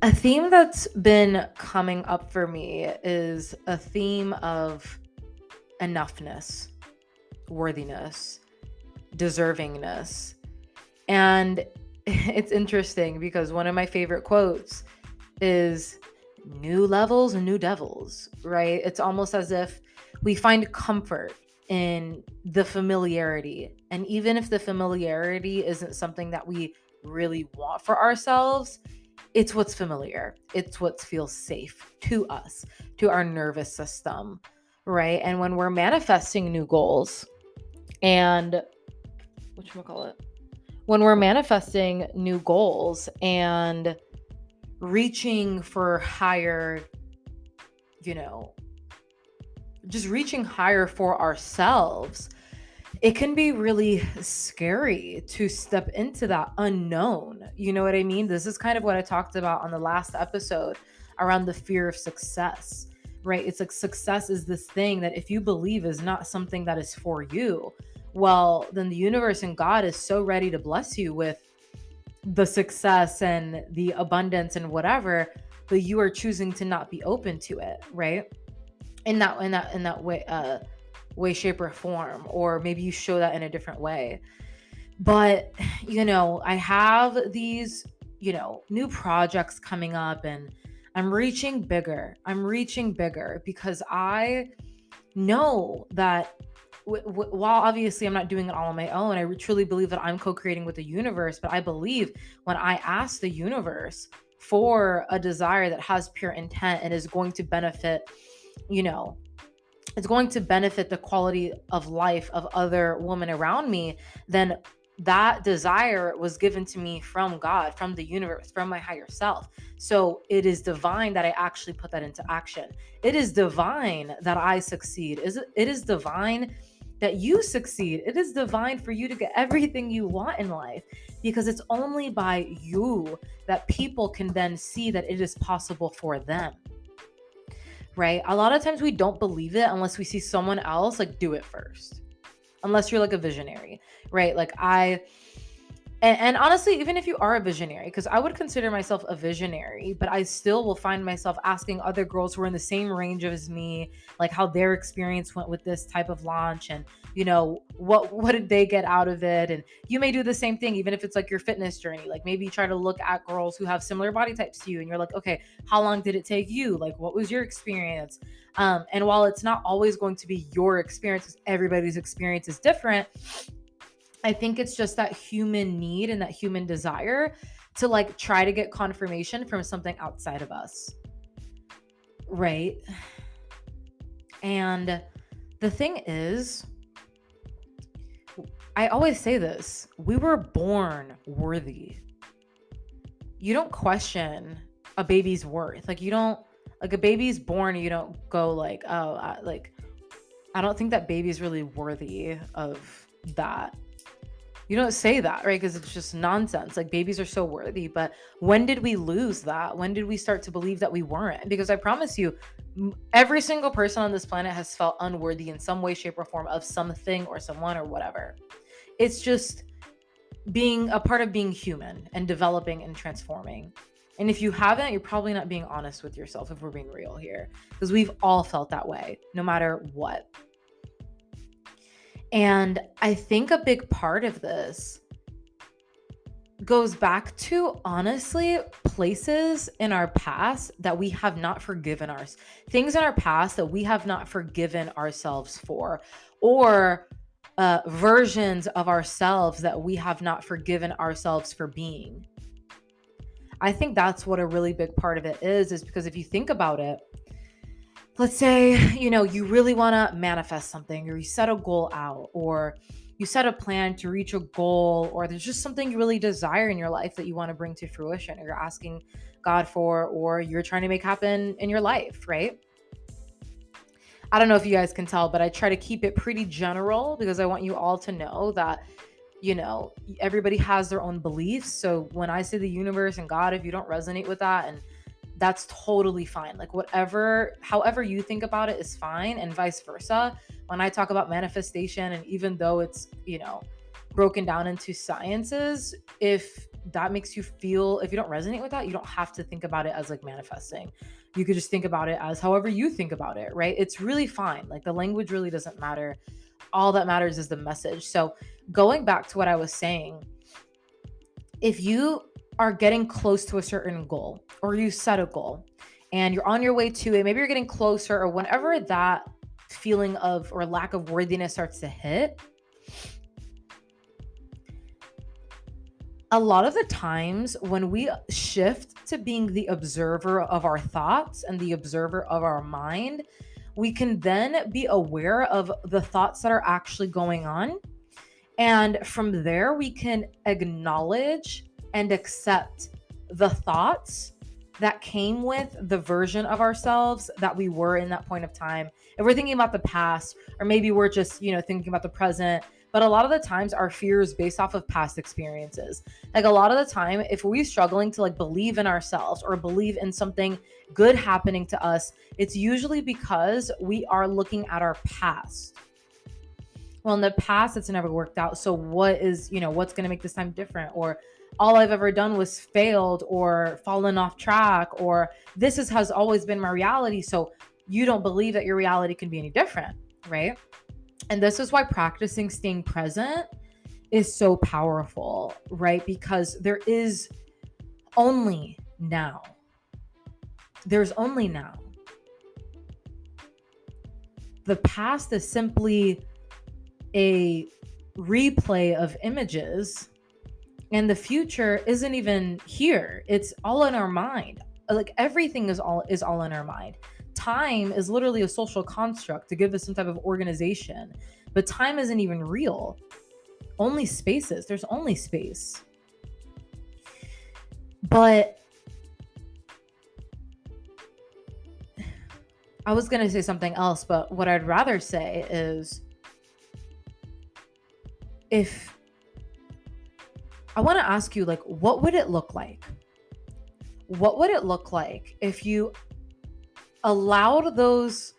A theme that's been coming up for me is a theme of enoughness, worthiness, deservingness. And it's interesting because one of my favorite quotes is new levels and new devils, right? It's almost as if we find comfort in the familiarity. And even if the familiarity isn't something that we really want for ourselves, it's what's familiar. It's what feels safe to us, to our nervous system, right? And when we're manifesting new goals and whatchamacallit, when we're manifesting new goals and reaching for higher, you know, just reaching higher for ourselves, it can be really scary to step into that unknown. You know what I mean? This is kind of what I talked about on the last episode around the fear of success, right? It's like success is this thing that if you believe is not something that is for you, well, then the universe and God is so ready to bless you with the success and the abundance and whatever, but you are choosing to not be open to it, right? In that way, shape, or form, or maybe you show that in a different way. But I have these new projects coming up, and I'm reaching bigger because I know that while obviously I'm not doing it all on my own, I truly believe that I'm co-creating with the universe. But I believe when I ask the universe for a desire that has pure intent and is going to benefit, it's going to benefit the quality of life of other women around me, then that desire was given to me from God, from the universe, from my higher self. So it is divine that I actually put that into action. It is divine that I succeed. It is divine that you succeed. It is divine for you to get everything you want in life, because it's only by you that people can then see that it is possible for them. Right? A lot of times we don't believe it unless we see someone else like do it first. Unless you're like a visionary, right? And honestly, even if you are a visionary, because I would consider myself a visionary, but I still will find myself asking other girls who are in the same range as me, like how their experience went with this type of launch, and what did they get out of it. And you may do the same thing, even if it's like your fitness journey. Like maybe try to look at girls who have similar body types to you, and you're like, okay, how long did it take you? Like, what was your experience? And while it's not always going to be your experience, because everybody's experience is different, I think it's just that human need and that human desire to like try to get confirmation from something outside of us. Right? And the thing is, I always say this, we were born worthy. You don't question a baby's worth. Like a baby's born, you don't go like, oh, I don't think that baby's really worthy of that. You don't say that, right? Because it's just nonsense. Like babies are so worthy. But when did we lose that? When did we start to believe that we weren't? Because I promise you, every single person on this planet has felt unworthy in some way, shape, or form of something or someone or whatever. It's just being a part of being human and developing and transforming. And if you haven't, you're probably not being honest with yourself, if we're being real here, because we've all felt that way, no matter what. And I think a big part of this goes back to, honestly, places in our past that we have not forgiven things in our past that we have not forgiven ourselves for, or versions of ourselves that we have not forgiven ourselves for being. I think that's what a really big part of it is because if you think about it, let's say, you really want to manifest something, or you set a goal out, or you set a plan to reach a goal, or there's just something you really desire in your life that you want to bring to fruition, or you're asking God for, or you're trying to make happen in your life, right? I don't know if you guys can tell, but I try to keep it pretty general because I want you all to know that, everybody has their own beliefs. So when I say the universe and God, if you don't resonate with that, and that's totally fine. Like however you think about it is fine, and vice versa. When I talk about manifestation, and even though it's, broken down into sciences, if that makes you feel, if you don't resonate with that, you don't have to think about it as like manifesting. You could just think about it as however you think about it, right? It's really fine. Like the language really doesn't matter. All that matters is the message. So going back to what I was saying, if you are getting close to a certain goal, or you set a goal and you're on your way to it, maybe you're getting closer, or whenever that feeling of or lack of worthiness starts to hit, a lot of the times when we shift to being the observer of our thoughts and the observer of our mind, we can then be aware of the thoughts that are actually going on. And from there, we can acknowledge and accept the thoughts that came with the version of ourselves that we were in that point of time. If we're thinking about the past, or maybe we're just, thinking about the present, but a lot of the times our fear is based off of past experiences. Like a lot of the time, if we're struggling to like believe in ourselves or believe in something good happening to us, it's usually because we are looking at our past. Well, in the past, it's never worked out. So what is, what's going to make this time different? Or all I've ever done was failed or fallen off track, or has always been my reality. So you don't believe that your reality can be any different, right? And this is why practicing staying present is so powerful, right? Because there is only now. There's only now. The past is simply a replay of images, and the future isn't even here. It's all in our mind. Like everything is all in our mind. Time is literally a social construct to give us some type of organization, but time isn't even real. Only spaces. There's only space. But I was going to say something else, but what I'd rather say is, if I want to ask you, like, what would it look like? What would it look like if you allowed those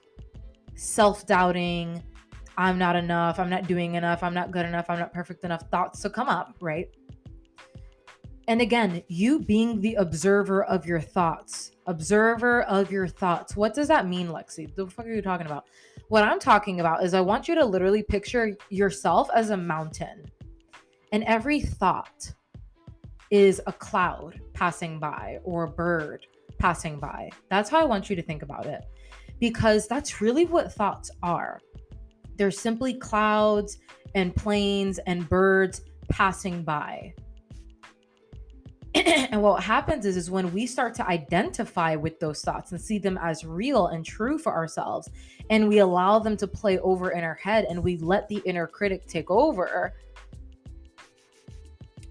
self-doubting, I'm not enough, I'm not doing enough, I'm not good enough, I'm not perfect enough thoughts to come up, right? And again, you being the observer of your thoughts. Observer of your thoughts. What does that mean, Lexi? The fuck are you talking about? What I'm talking about is I want you to literally picture yourself as a mountain. And every thought is a cloud passing by or a bird passing by. That's how I want you to think about it. Because that's really what thoughts are. They're simply clouds and planes and birds passing by. And what happens is when we start to identify with those thoughts and see them as real and true for ourselves, and we allow them to play over in our head, and we let the inner critic take over,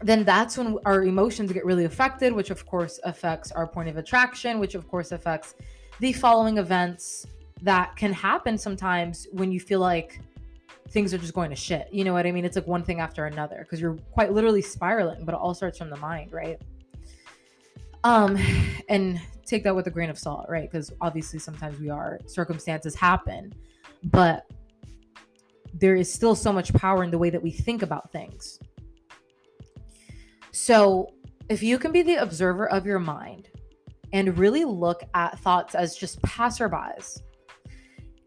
then that's when our emotions get really affected, which of course affects our point of attraction, which of course affects the following events that can happen sometimes when you feel like things are just going to shit. You know what I mean? It's like one thing after another, because you're quite literally spiraling, but it all starts from the mind, right? And take that with a grain of salt, right? Because obviously sometimes circumstances happen, but there is still so much power in the way that we think about things. So if you can be the observer of your mind and really look at thoughts as just passerbys,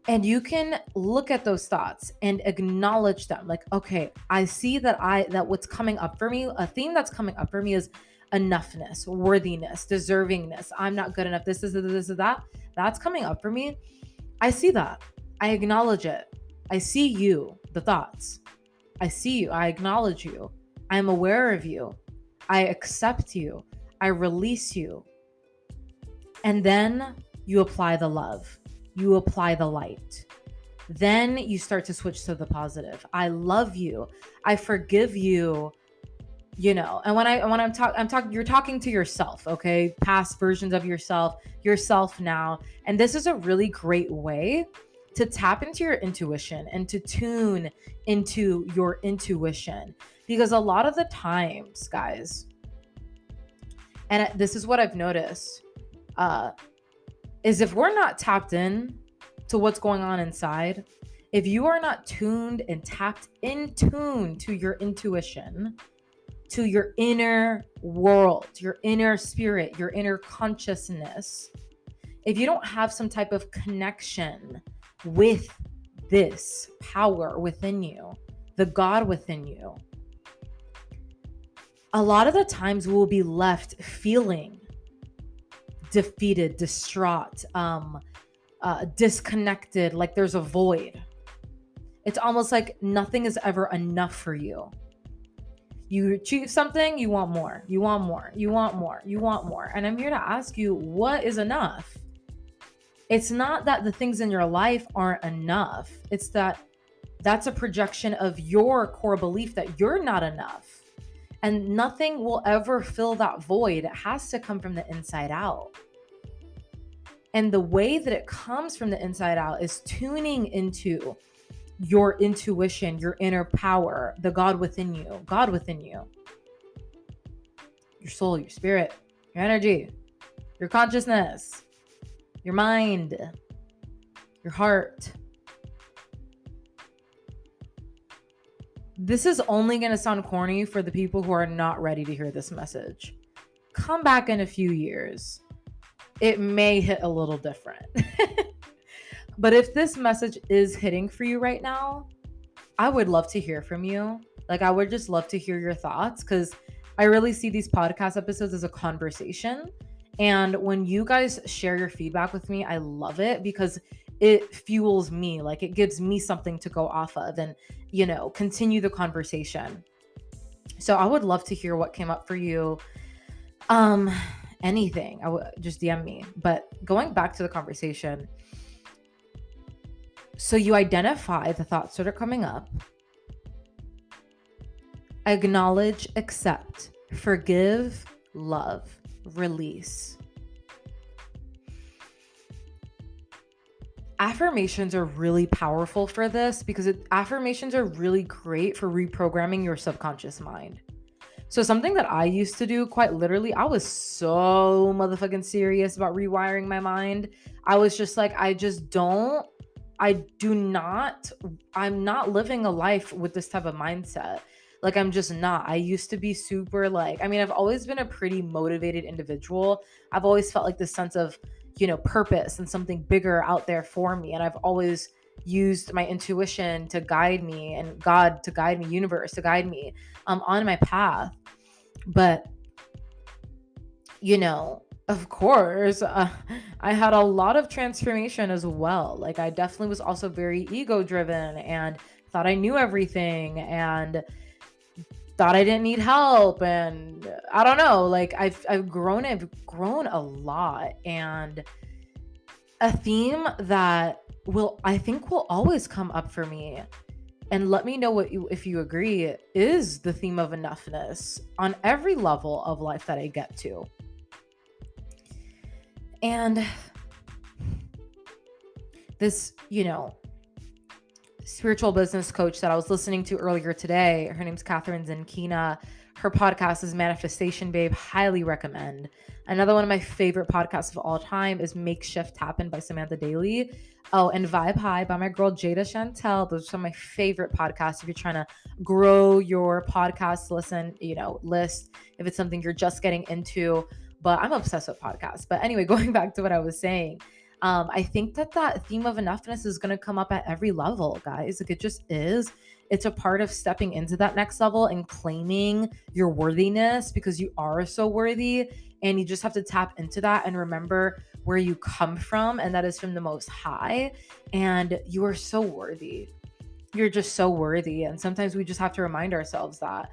and you can look at those thoughts and acknowledge them, like, okay, I see that what's coming up for me, a theme that's coming up for me is enoughness, worthiness, deservingness. I'm not good enough. This is that. That's coming up for me. I see that. I acknowledge it. I see you, the thoughts. I see you. I acknowledge you. I'm aware of you. I accept you. I release you. And then you apply the love. You apply the light. Then you start to switch to the positive. I love you. I forgive you. And when I'm talking, you're talking to yourself, okay? Past versions of yourself now. And this is a really great way to tap into your intuition and to tune into your intuition. Because a lot of the times, guys, and this is what I've noticed, is if we're not tapped in to what's going on inside, if you are not tuned and tapped in tune to your intuition, to your inner world, your inner spirit, your inner consciousness, if you don't have some type of connection with this power within you, the God within you, a lot of the times we'll be left feeling defeated, distraught, disconnected, like there's a void. It's almost like nothing is ever enough for you. You achieve something, you want more, you want more, you want more, you want more. And I'm here to ask you, what is enough? It's not that the things in your life aren't enough. It's that that's a projection of your core belief that you're not enough. And nothing will ever fill that void. It has to come from the inside out. And the way that it comes from the inside out is tuning into your intuition, your inner power, the God within you, your soul, your spirit, your energy, your consciousness, your mind, your heart. This is only going to sound corny for the people who are not ready to hear this message. Come back in a few years. It may hit a little different. But if this message is hitting for you right now, I would love to hear from you. Like, I would just love to hear your thoughts, because I really see these podcast episodes as a conversation. And when you guys share your feedback with me, I love it, because it fuels me. Like, it gives me something to go off of and, continue the conversation. So I would love to hear what came up for you. Anything, I would just DM me. But going back to the conversation, so you identify the thoughts that are coming up, acknowledge, accept, forgive, love, release. Affirmations are really powerful for this, because affirmations are really great for reprogramming your subconscious mind. So something that I used to do, quite literally, I was so motherfucking serious about rewiring my mind. I was just like, I'm not living a life with this type of mindset. Like, I'm just not. I used to be super I've always been a pretty motivated individual. I've always felt like this sense of, purpose and something bigger out there for me. And I've always used my intuition to guide me, and God to guide me, universe to guide me on my path. But, of course, I had a lot of transformation as well. Like, I definitely was also very ego driven and thought I knew everything and thought I didn't need help. And I don't know, like I've grown a lot. And a theme that I think will always come up for me, and let me know if you agree, is the theme of enoughness on every level of life that I get to. And this, spiritual business coach that I was listening to earlier today, her name's Catherine Zenkina. Her podcast is Manifestation Babe. Highly recommend. Another one of my favorite podcasts of all time is Makeshift Happen by Samantha Daly. Oh, and Vibe High by my girl Jada Chantel. Those are some of my favorite podcasts if you're trying to grow your podcast list, if it's something you're just getting into. But I'm obsessed with podcasts. But anyway, going back to what I was saying, I think that theme of enoughness is going to come up at every level, guys. Like, it just is. It's a part of stepping into that next level and claiming your worthiness, because you are so worthy, and you just have to tap into that and remember where you come from, and that is from the Most High, and you are so worthy. You're just so worthy, and sometimes we just have to remind ourselves that.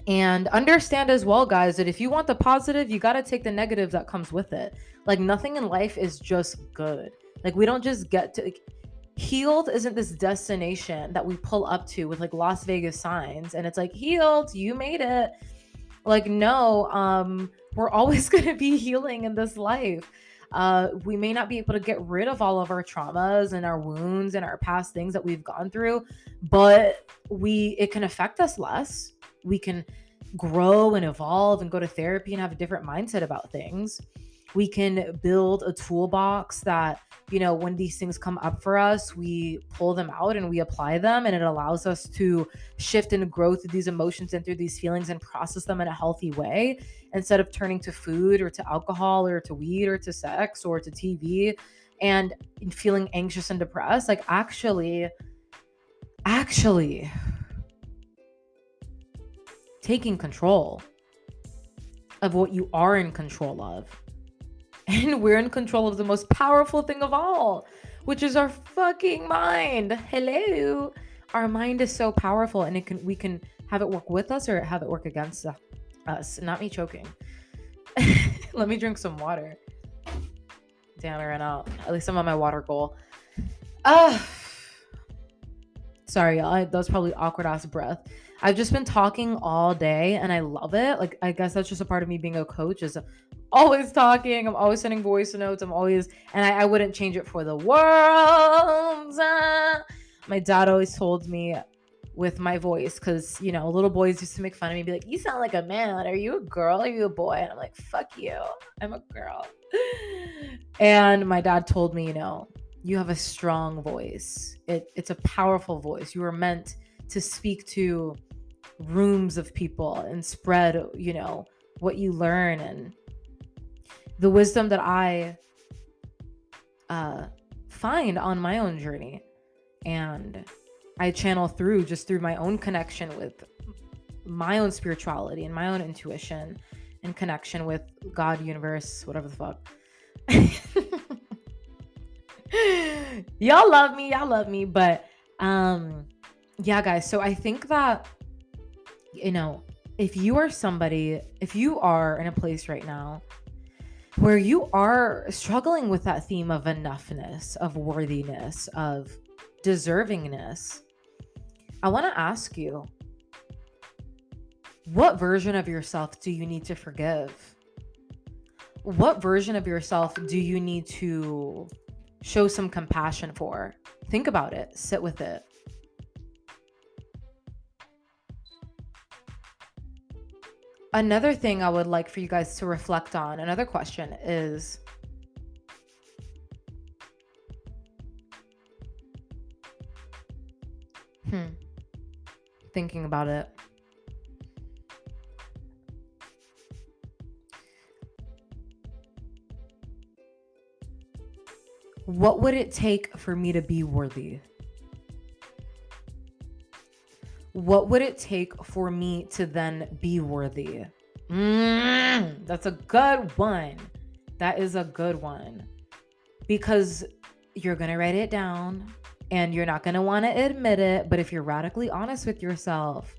And understand as well, guys, that if you want the positive, you got to take the negative that comes with it. Like, nothing in life is just good. Like, we don't just get to... Healed isn't this destination that we pull up to with Las Vegas signs and it's like, healed, you made it. Like, no, we're always going to be healing in this life. We may not be able to get rid of all of our traumas and our wounds and our past things that we've gone through, but it can affect us less. We can grow and evolve and go to therapy and have a different mindset about things. We can build a toolbox that, you know, when these things come up for us, we pull them out and we apply them, and it allows us to shift and grow through these emotions and through these feelings and process them in a healthy way, instead of turning to food or to alcohol or to weed or to sex or to TV and feeling anxious and depressed. Like actually taking control of what you are in control of. And we're in control of the most powerful thing of all, which is our fucking mind. Hello. Our mind is so powerful, and we can have it work with us or have it work against us. Not me choking. Let me drink some water. Damn, I ran out. At least I'm on my water goal. Sorry, y'all. That was probably awkward ass breath. I've just been talking all day and I love it. Like, I guess that's just a part of me being a coach, is always talking. I'm always sending voice notes. And I wouldn't change it for the world. My dad always told me with my voice, because, you know, little boys used to make fun of me, be like, you sound like a man. Are you a girl? Are you a boy? And I'm like, fuck you. I'm a girl. And my dad told me, you know, you have a strong voice. It's a powerful voice. You were meant to speak to rooms of people and spread, you know, what you learn and the wisdom that I find on my own journey. And I channel through my own connection with my own spirituality and my own intuition and connection with God, universe, whatever the fuck. Y'all love me. But yeah, guys. So I think that, you know, if you are in a place right now where you are struggling with that theme of enoughness, of worthiness, of deservingness, I want to ask you, what version of yourself do you need to forgive? What version of yourself do you need to show some compassion for? Think about it. Sit with it. Another thing I would like for you guys to reflect on, another question is, thinking about it. What would it take for me to be worthy? What would it take for me to then be worthy? That's a good one. That is a good one. Because you're going to write it down and you're not going to want to admit it. But if you're radically honest with yourself,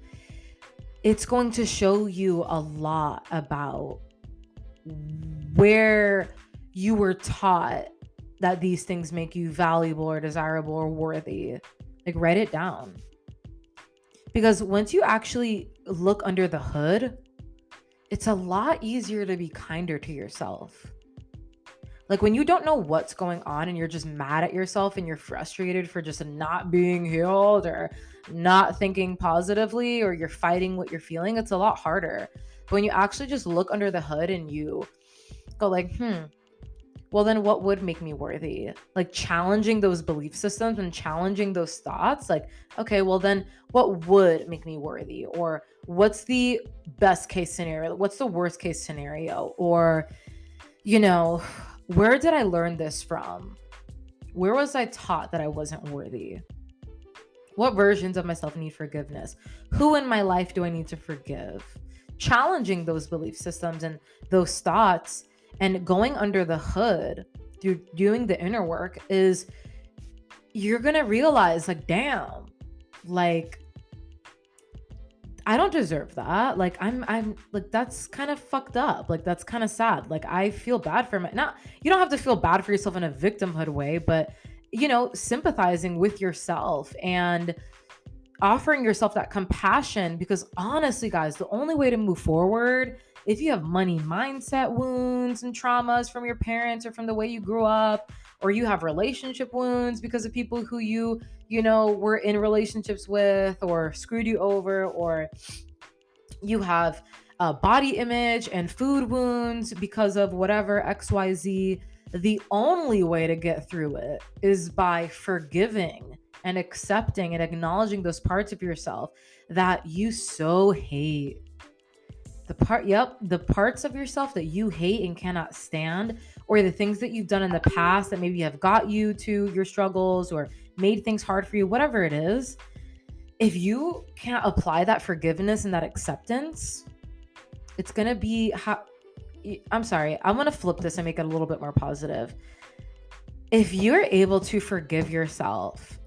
it's going to show you a lot about where you were taught that these things make you valuable or desirable or worthy. Like, write it down. Because once you actually look under the hood, it's a lot easier to be kinder to yourself. Like, when you don't know what's going on and you're just mad at yourself and you're frustrated for just not being healed or not thinking positively, or you're fighting what you're feeling, it's a lot harder. But when you actually just look under the hood and you go like, well, then what would make me worthy? Like, challenging those belief systems and challenging those thoughts. Like, okay, well then what would make me worthy? Or what's the best case scenario? What's the worst case scenario? Or, you know, where did I learn this from? Where was I taught that I wasn't worthy? What versions of myself need forgiveness? Who in my life do I need to forgive? Challenging those belief systems and those thoughts and going under the hood through doing the inner work, is you're going to realize, like, damn, like, I don't deserve that. Like, I'm like, that's kind of fucked up. Like, that's kind of sad. Like, I feel bad for you don't have to feel bad for yourself in a victimhood way, but, you know, sympathizing with yourself and offering yourself that compassion. Because honestly, guys, the only way to move forward, if you have money mindset wounds and traumas from your parents or from the way you grew up, or you have relationship wounds because of people who you know, were in relationships with or screwed you over, or you have body image and food wounds because of whatever XYZ, the only way to get through it is by forgiving and accepting and acknowledging those parts of yourself that you so hate. The parts of yourself that you hate and cannot stand, or the things that you've done in the past that maybe have got you to your struggles or made things hard for you, whatever it is. If you can't apply that forgiveness and that acceptance, it's going to be I'm going to flip this and make it a little bit more positive. If you're able to forgive yourself,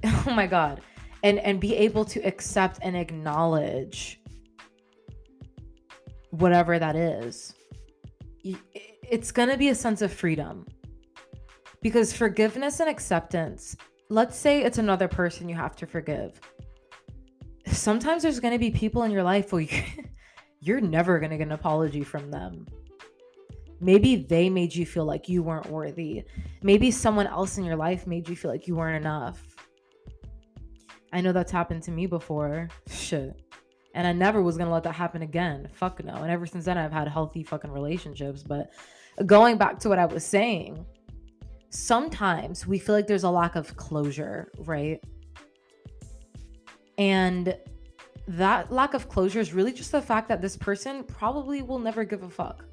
oh my God, and be able to accept and acknowledge whatever that is, it's going to be a sense of freedom. Because forgiveness and acceptance, let's say it's another person you have to forgive. Sometimes there's going to be people in your life where you're never going to get an apology from them. Maybe they made you feel like you weren't worthy. Maybe someone else in your life made you feel like you weren't enough. I know that's happened to me before. Shit. And I never was going to let that happen again. Fuck no. And ever since then, I've had healthy fucking relationships. But going back to what I was saying, sometimes we feel like there's a lack of closure, right? And that lack of closure is really just the fact that this person probably will never give a fuck.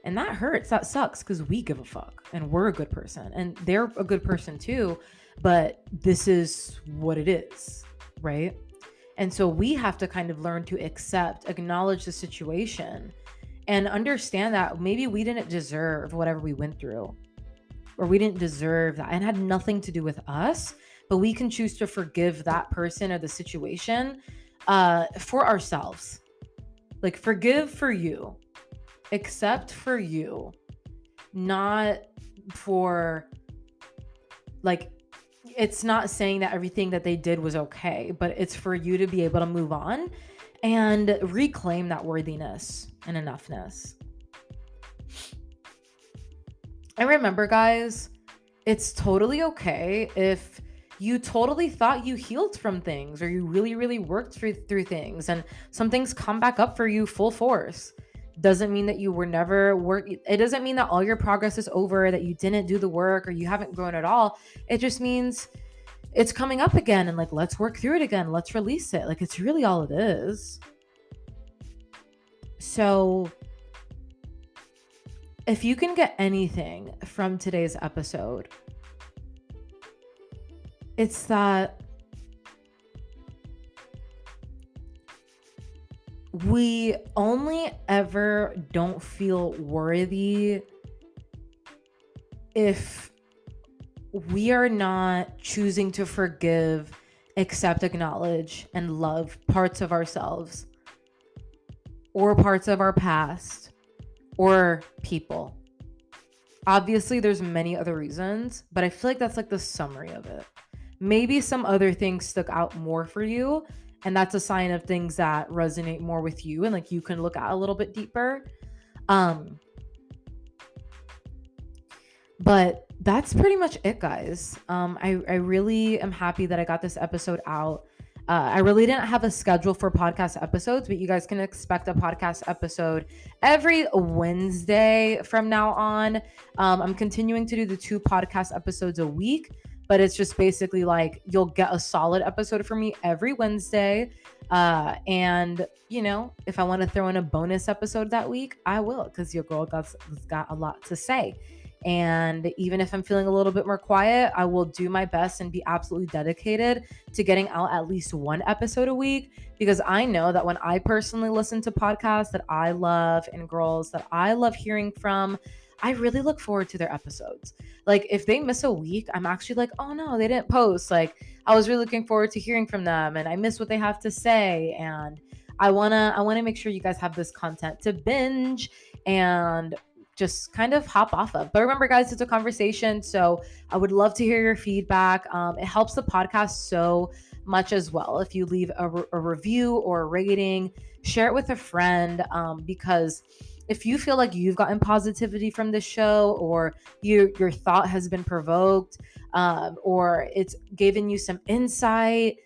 And that hurts. That sucks because we give a fuck and we're a good person and they're a good person too. But this is what it is, right? And so we have to kind of learn to accept, acknowledge the situation and understand that maybe we didn't deserve whatever we went through, or we didn't deserve that and had nothing to do with us, but we can choose to forgive that person or the situation for ourselves. Like, forgive for you, accept for you, not for, like, it's not saying that everything that they did was okay, but it's for you to be able to move on and reclaim that worthiness and enoughness. And remember, guys, it's totally okay if you totally thought you healed from things, or you really, really worked through things and some things come back up for you full force. Doesn't mean that you were never it doesn't mean that all your progress is over, that you didn't do the work or you haven't grown at all. It just means it's coming up again, and like, let's work through it again. Let's release it. Like, it's really all it is. So if you can get anything from today's episode, it's that we only ever don't feel worthy if we are not choosing to forgive, accept, acknowledge, and love parts of ourselves or parts of our past or people. Obviously, there's many other reasons, but I feel like that's like the summary of it. Maybe some other things stuck out more for you, and that's a sign of things that resonate more with you and like you can look at a little bit deeper. But that's pretty much it, guys. I really am happy that I got this episode out. I really didn't have a schedule for podcast episodes, but you guys can expect a podcast episode every Wednesday from now on. I'm continuing to do the 2 podcast episodes a week, but it's just basically like you'll get a solid episode from me every Wednesday. And, you know, if I want to throw in a bonus episode that week, I will, because your girl got a lot to say. And even if I'm feeling a little bit more quiet, I will do my best and be absolutely dedicated to getting out at least 1 episode a week, because I know that when I personally listen to podcasts that I love and girls that I love hearing from, I really look forward to their episodes. Like, if they miss a week, I'm actually like, oh no, they didn't post. Like, I was really looking forward to hearing from them and I miss what they have to say. And I wanna make sure you guys have this content to binge and just kind of hop off of. But remember, guys, it's a conversation, so I would love to hear your feedback. It helps the podcast so much as well. If you leave a review or a rating, share it with a friend, because if you feel like you've gotten positivity from this show, or your thought has been provoked, or it's given you some insight,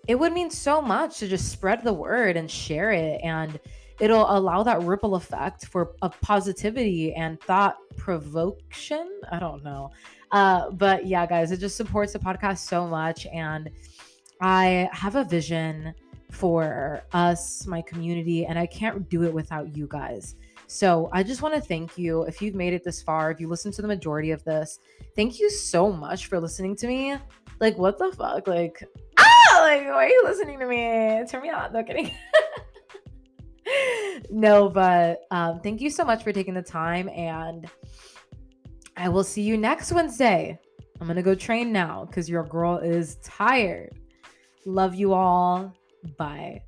it would mean so much to just spread the word and share it. And it'll allow that ripple effect of positivity and thought provocation. I don't know. But yeah, guys, it just supports the podcast so much. And I have a vision for us, my community, and I can't do it without you guys. So I just want to thank you. If you've made it this far, if you listened to the majority of this, thank you so much for listening to me. Like, what the fuck? Like, like, why are you listening to me? Turn me on. No kidding. No, but thank you so much for taking the time, and I will see you next Wednesday. I'm going to go train now because your girl is tired. Love you all. Bye.